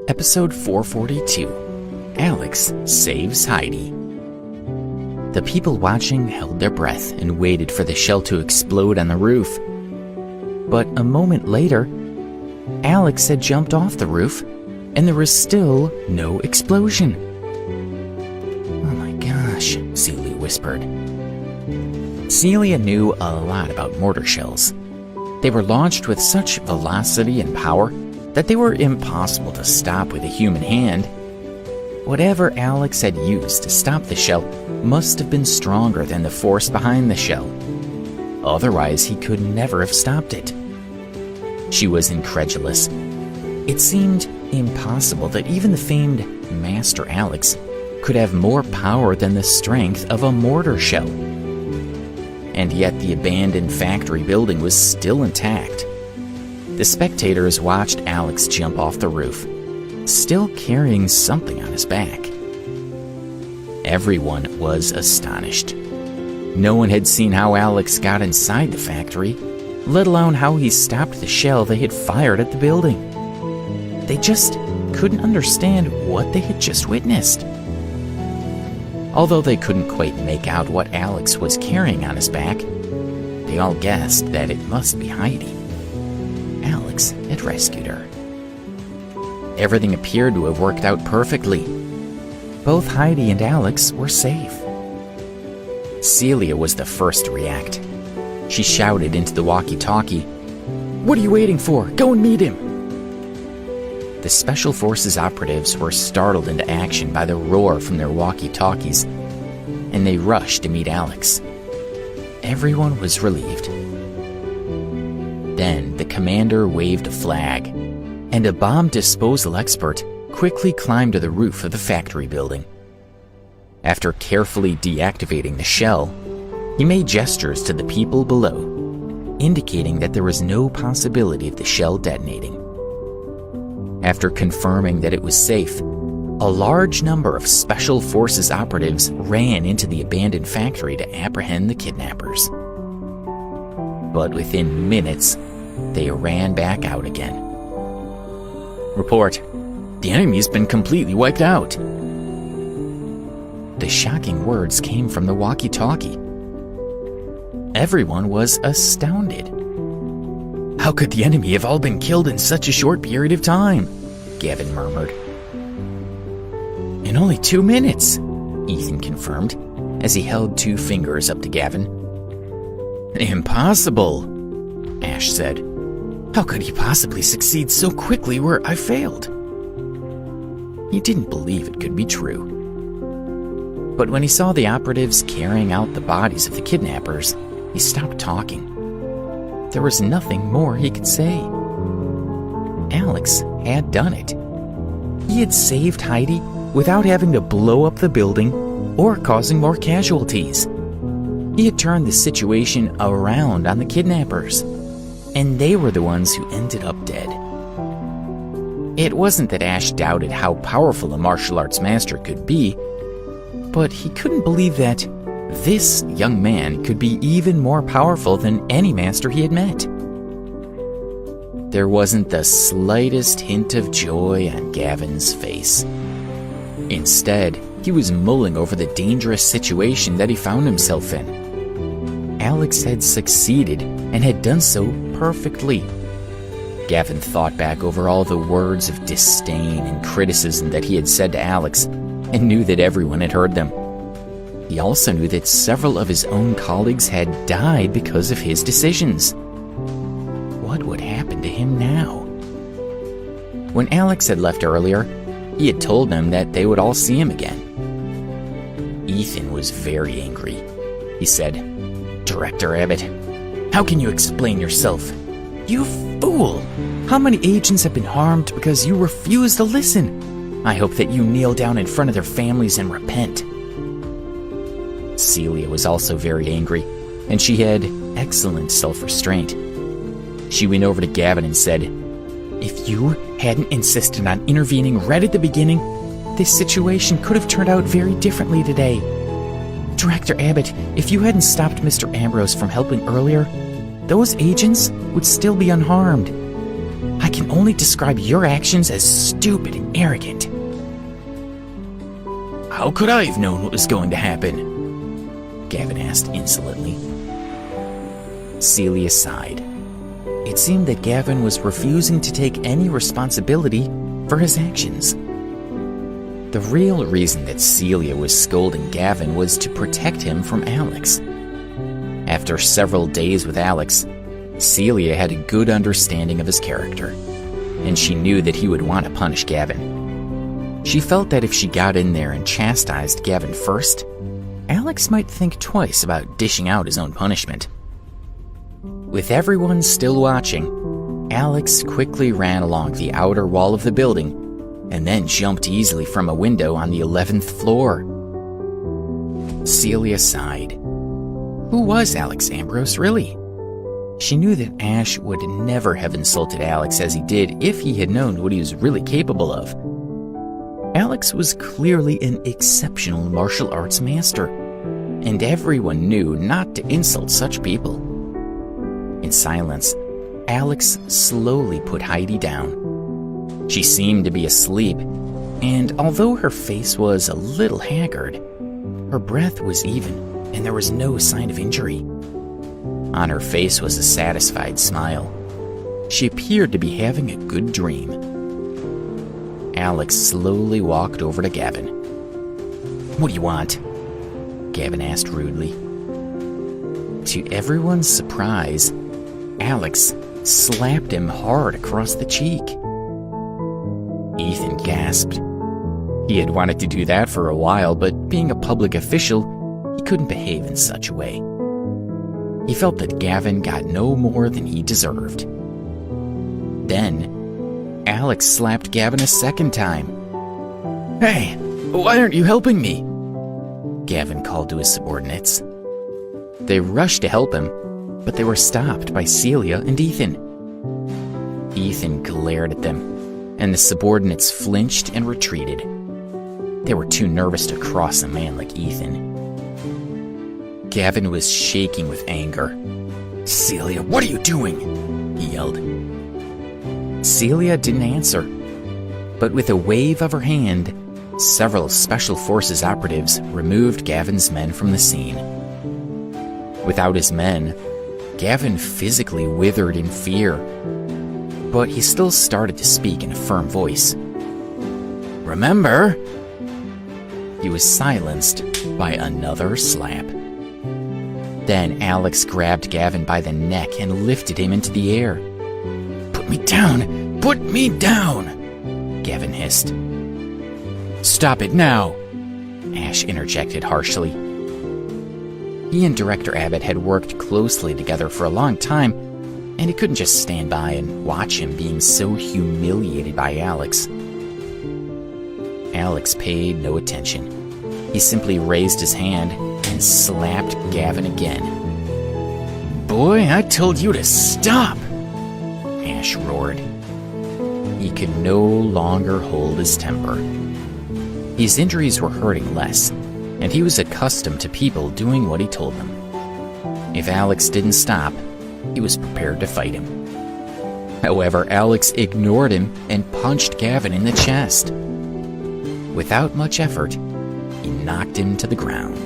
Episode 442, Alex Saves Heidi. The people watching held their breath and waited for the shell to explode on the roof. But a moment later, Alex had jumped off the roof, and there was still no explosion. "Oh my gosh," Celia whispered. Celia knew a lot about mortar shells. They were launched with such velocity and power that they were impossible to stop with a human hand. Whatever Alex had used to stop the shell must have been stronger than the force behind the shell. Otherwise, he could never have stopped it. She was incredulous. It seemed impossible that even the famed Master Alex could have more power than the strength of a mortar shell. And yet the abandoned factory building was still intact. The spectators watched Alex jump off the roof, still carrying something on his back. Everyone was astonished. No one had seen how Alex got inside the factory, let alone how he stopped the shell they had fired at the building. They just couldn't understand what they had just witnessed. Although they couldn't quite make out what Alex was carrying on his back, they all guessed that it must be Heidi. Alex had rescued her. Everything appeared to have worked out perfectly. Both Heidi and Alex were safe. Celia was the first to react. She shouted into the walkie-talkie, "What are you waiting for? Go and meet him!" The Special Forces operatives were startled into action by the roar from their walkie-talkies, and they rushed to meet Alex. Everyone was relieved. Then the commander waved a flag, and a bomb disposal expert quickly climbed to the roof of the factory building. After carefully deactivating the shell, he made gestures to the people below, indicating that there was no possibility of the shell detonating. After confirming that it was safe, a large number of Special Forces operatives ran into the abandoned factory to apprehend the kidnappers. But within minutes, they ran back out again. "Report. The enemy's been completely wiped out." The shocking words came from the walkie-talkie. Everyone was astounded. "How could the enemy have all been killed in such a short period of time?" Gavin murmured. "In only 2 minutes," Ethan confirmed, as he held 2 fingers up to Gavin. "Impossible," Ash said. "How could he possibly succeed so quickly where I failed?" He didn't believe it could be true. But when he saw the operatives carrying out the bodies of the kidnappers, he stopped talking. There was nothing more he could say. Alex had done it. He had saved Heidi without having to blow up the building or causing more casualties. He had turned the situation around on the kidnappers, and they were the ones who ended up dead. It wasn't that Ash doubted how powerful a martial arts master could be, but he couldn't believe that this young man could be even more powerful than any master he had met. There wasn't the slightest hint of joy on Gavin's face. Instead, he was mulling over the dangerous situation that he found himself in. Alex had succeeded and had done so perfectly. Gavin thought back over all the words of disdain and criticism that he had said to Alex and knew that everyone had heard them. He also knew that several of his own colleagues had died because of his decisions. What would happen to him now? When Alex had left earlier, he had told them that they would all see him again. Ethan was very angry. He said, "Director Abbott, how can you explain yourself? You fool! How many agents have been harmed because you refuse to listen? I hope that you kneel down in front of their families and repent." Celia was also very angry, and she had excellent self-restraint. She went over to Gavin and said, "If you hadn't insisted on intervening right at the beginning, this situation could have turned out very differently today. Director Abbott, if you hadn't stopped Mr. Ambrose from helping earlier, those agents would still be unharmed. I can only describe your actions as stupid and arrogant. How could I have known what was going to happen? Gavin asked insolently. Celia sighed. It seemed that Gavin was refusing to take any responsibility for his actions. The real reason that Celia was scolding Gavin was to protect him from Alex. After several days with Alex, Celia had a good understanding of his character, and she knew that he would want to punish Gavin. She felt that if she got in there and chastised Gavin first, Alex might think twice about dishing out his own punishment. With everyone still watching, Alex quickly ran along the outer wall of the building and then jumped easily from a window on the 11th floor. Celia sighed. Who was Alex Ambrose, really? She knew that Ash would never have insulted Alex as he did if he had known what he was really capable of. Alex was clearly an exceptional martial arts master, and everyone knew not to insult such people. In silence, Alex slowly put Heidi down. She seemed to be asleep, and although her face was a little haggard, her breath was even, and there was no sign of injury. On her face was a satisfied smile. She appeared to be having a good dream. Alex slowly walked over to Gavin. What do you want? Gavin asked rudely. To everyone's surprise, Alex slapped him hard across the cheek. Ethan gasped. He had wanted to do that for a while, but being a public official, he couldn't behave in such a way. He felt that Gavin got no more than he deserved. Then, Alex slapped Gavin a second time. Hey, why aren't you helping me? Gavin called to his subordinates. They rushed to help him, but they were stopped by Celia and Ethan. Ethan glared at them, and the subordinates flinched and retreated. They were too nervous to cross a man like Ethan. Gavin was shaking with anger. Celia, what are you doing? He yelled. Celia didn't answer, but with a wave of her hand, several Special Forces operatives removed Gavin's men from the scene. Without his men, Gavin physically withered in fear, but he still started to speak in a firm voice. Remember? He was silenced by another slap. Then Alex grabbed Gavin by the neck and lifted him into the air. Put me down! Put me down! Gavin hissed. Stop it now! Ash interjected harshly. He and Director Abbott had worked closely together for a long time, and he couldn't just stand by and watch him being so humiliated by Alex. Alex paid no attention. He simply raised his hand and slapped Gavin again. Boy, I told you to stop! Ash roared. He could no longer hold his temper. His injuries were hurting less, and he was accustomed to people doing what he told them. If Alex didn't stop, he was prepared to fight him. However, Alex ignored him and punched Gavin in the chest. Without much effort, he knocked him to the ground.